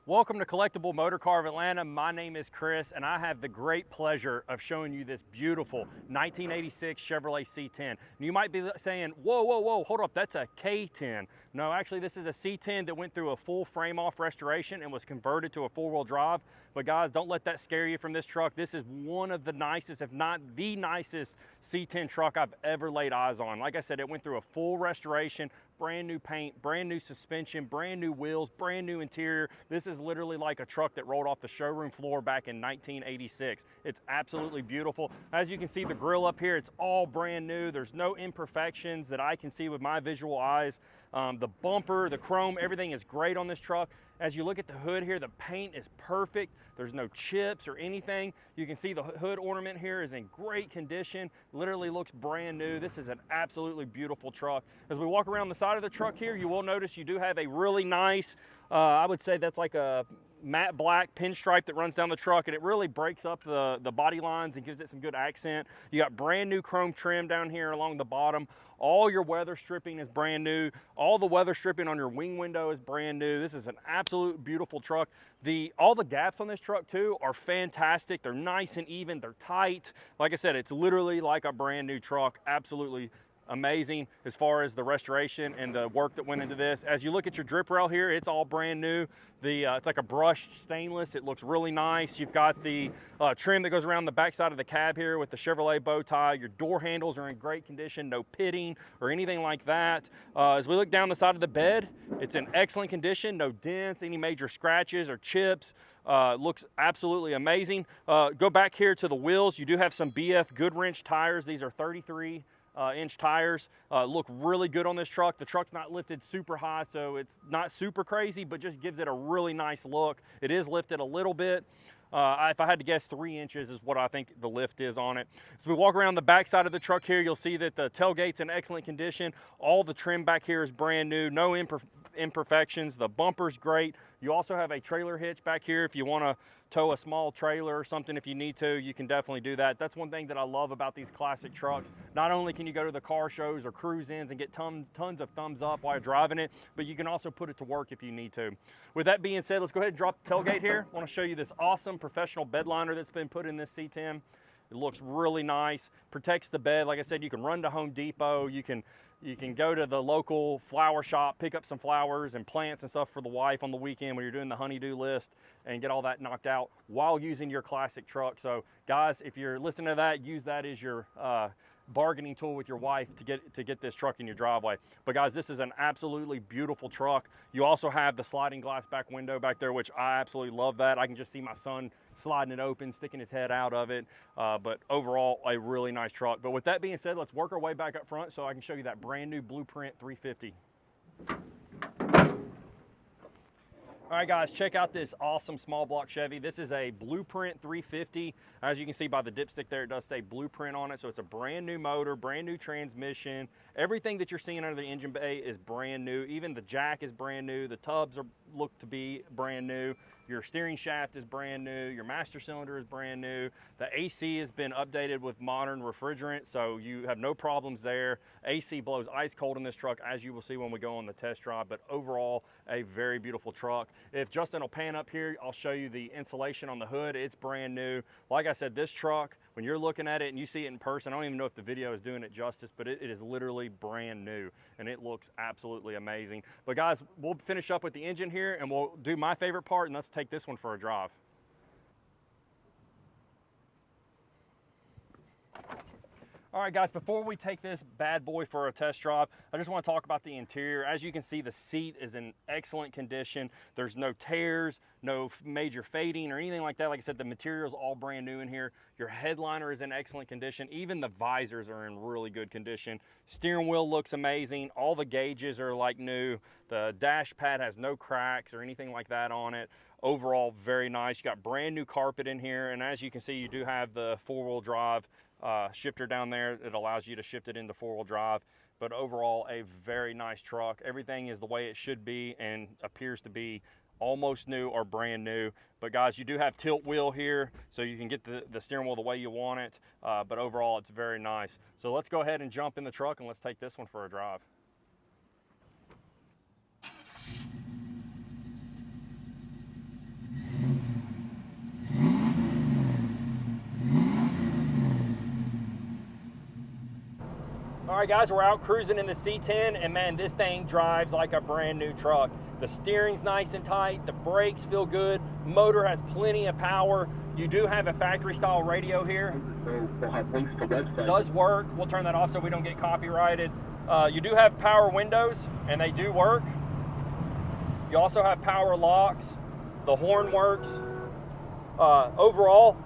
Welcome to Collectible Motorcar of Atlanta. My name is Chris, and I have the great pleasure of showing you this beautiful 1986 Chevrolet C10. And you might be saying, whoa, hold up, that's a K10. No, actually, this is a C10 that went through a full frame-off restoration and was converted to a four-wheel drive. But guys, don't let that scare you from this truck. This is one of the nicest, if not the nicest C10 truck I've ever laid eyes on. Like I said, it went through a full restoration, brand new paint, brand new suspension, brand new wheels, brand new interior. This is literally like a truck that rolled off the showroom floor back in 1986. It's absolutely beautiful. As you can see, the grille up here, it's all brand new. There's no imperfections that I can see with my visual eyes. The bumper, the chrome, everything is great on this truck. As you look at the hood here, the paint is perfect. There's no chips or anything. You can see the hood ornament here is in great condition. Literally looks brand new. This is an absolutely beautiful truck. As we walk around the side of the truck here, you will notice you do have a really nice, I would say that's like a matte black pinstripe that runs down the truck, and it really breaks up the body lines and gives it some good accent. You got brand new chrome trim down here along the bottom. All your weather stripping is brand new. All the weather stripping on your wing window is brand new. This is an absolute beautiful truck. All the gaps on this truck too are fantastic. They're nice and even, they're tight. Like I said, it's literally like a brand new truck. Absolutely amazing as far as the restoration and the work that went into this. As you look at your drip rail here, it's all brand new. It's like a brushed stainless. It looks really nice. You've got the trim that goes around the back side of the cab here with the Chevrolet bow tie. Your door handles are in great condition, no pitting or anything like that. As we look down the side of the bed, it's in excellent condition, no dents, any major scratches or chips. Looks absolutely amazing. Go back here to the wheels. You do have some BFGoodrich tires. These are 33-inch tires. Look really good on this truck. The truck's not lifted super high, so it's not super crazy, but just gives it a really nice look. It is lifted a little bit. If I had to guess, 3 inches is what I think the lift is on it. As we walk around the back side of the truck here, you'll see that the tailgate's in excellent condition. All the trim back here is brand new, no imperfections. The bumper's great. You also have a trailer hitch back here. If you want to tow a small trailer or something, if you need to, you can definitely do that. That's one thing that I love about these classic trucks. Not only can you go to the car shows or cruise-ins and get tons of thumbs up while you're driving it, but you can also put it to work if you need to. With that being said, let's go ahead and drop the tailgate here. I want to show you this awesome professional bed liner that's been put in this C10. It looks really nice, protects the bed. Like I said, you can run to Home Depot. You can go to the local flower shop, pick up some flowers and plants and stuff for the wife on the weekend when you're doing the honey-do list and get all that knocked out while using your classic truck. So guys, if you're listening to that, use that as your bargaining tool with your wife to get this truck in your driveway. But guys, this is an absolutely beautiful truck. You also have the sliding glass back window back there, which I absolutely love that. I can just see my son sliding it open, sticking his head out of it. But overall, a really nice truck. But with that being said, let's work our way back up front so I can show you that brand new Blueprint 350. All right, guys, check out this awesome small block Chevy. This is a Blueprint 350. As you can see by the dipstick there, it does say Blueprint on it. So it's a brand new motor, brand new transmission. Everything that you're seeing under the engine bay is brand new. Even the jack is brand new. The tubs look to be brand new. Your steering shaft is brand new. Your master cylinder is brand new. The AC has been updated with modern refrigerant, so you have no problems there. AC blows ice cold in this truck, as you will see when we go on the test drive, but overall, a very beautiful truck. If Justin will pan up here, I'll show you the insulation on the hood. It's brand new. Like I said, this truck, when you're looking at it and you see it in person, I don't even know if the video is doing it justice, but it is literally brand new, and it looks absolutely amazing. But guys, we'll finish up with the engine here, and we'll do my favorite part, and let's take this one for a drive. All right, guys, before we take this bad boy for a test drive, I just want to talk about the interior. As you can see, the seat is in excellent condition. There's no tears, no major fading or anything like that. Like I said, the material is all brand new in here. Your headliner is in excellent condition. Even the visors are in really good condition. Steering wheel looks amazing. All the gauges are like new. The dash pad has no cracks or anything like that on it. Overall, very nice. You got brand new carpet in here, and as you can see, you do have the four-wheel drive shifter down there. It allows you to shift it into four-wheel drive. But overall, a very nice truck. Everything is the way it should be and appears to be almost new or brand new. But guys, you do have tilt wheel here, so you can get the steering wheel the way you want it. But overall, it's very nice. So let's go ahead and jump in the truck and let's take this one for a drive. right, guys, we're out cruising in the C10, and man, this thing drives like a brand new truck. The steering's nice and tight, the brakes feel good, motor has plenty of power. You do have a factory style radio here. We'll have links to websites. Does work. We'll turn that off so we don't get copyrighted. You do have power windows, and they do work. You also have power locks. The horn works. Overall,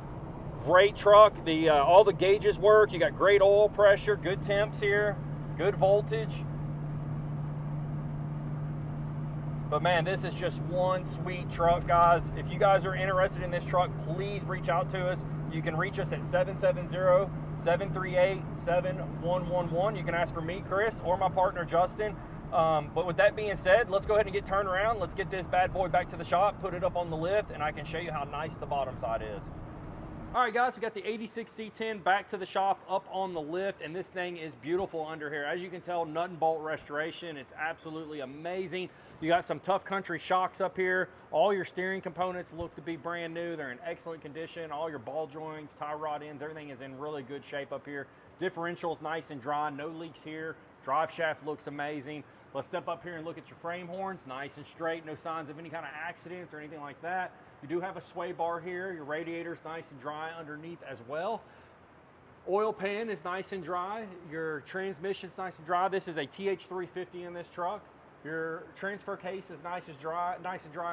great truck. All the gauges work. You got great oil pressure, good temps here, good voltage. But man, this is just one sweet truck, guys. If you guys are interested in this truck, please reach out to us. You can reach us at 770-738-7111. You can ask for me, Chris, or my partner, Justin. But with that being said, let's go ahead and get turned around. Let's get this bad boy back to the shop, put it up on the lift, and I can show you how nice the bottom side is. All right, guys, we got the 86 C10 back to the shop, up on the lift, and this thing is beautiful under here. As you can tell, nut and bolt restoration. It's absolutely amazing. You got some Tough Country shocks up here. All your steering components look to be brand new. They're in excellent condition. All your ball joints, tie rod ends, everything is in really good shape up here. Differential's nice and dry, no leaks here. Drive shaft looks amazing. Let's step up here and look at your frame horns, nice and straight, no signs of any kind of accidents or anything like that. You do have a sway bar here. Your radiator's nice and dry underneath as well. Oil pan is nice and dry. Your transmission's nice and dry. This is a TH350 in this truck. Your transfer case is nice and dry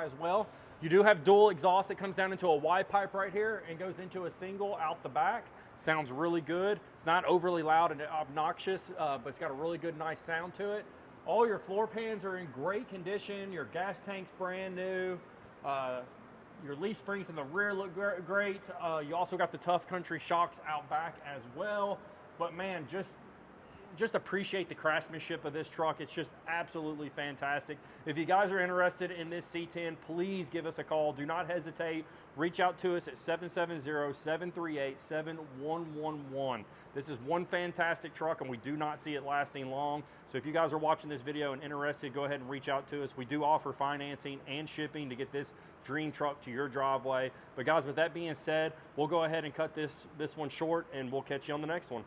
as well. You do have dual exhaust that comes down into a Y pipe right here and goes into a single out the back. Sounds really good. It's not overly loud and obnoxious, but it's got a really good, nice sound to it. All your floor pans are in great condition. Your gas tank's brand new. Your leaf springs in the rear look great. You also got the Tough Country shocks out back as well. But man, just appreciate the craftsmanship of this truck. It's just absolutely fantastic. If you guys are interested in this C10, please give us a call. Do not hesitate. Reach out to us at 770-738-7111. This is one fantastic truck, and we do not see it lasting long. So if you guys are watching this video and interested, go ahead and reach out to us. We do offer financing and shipping to get this dream truck to your driveway. But guys, with that being said, we'll go ahead and cut this one short, and we'll catch you on the next one.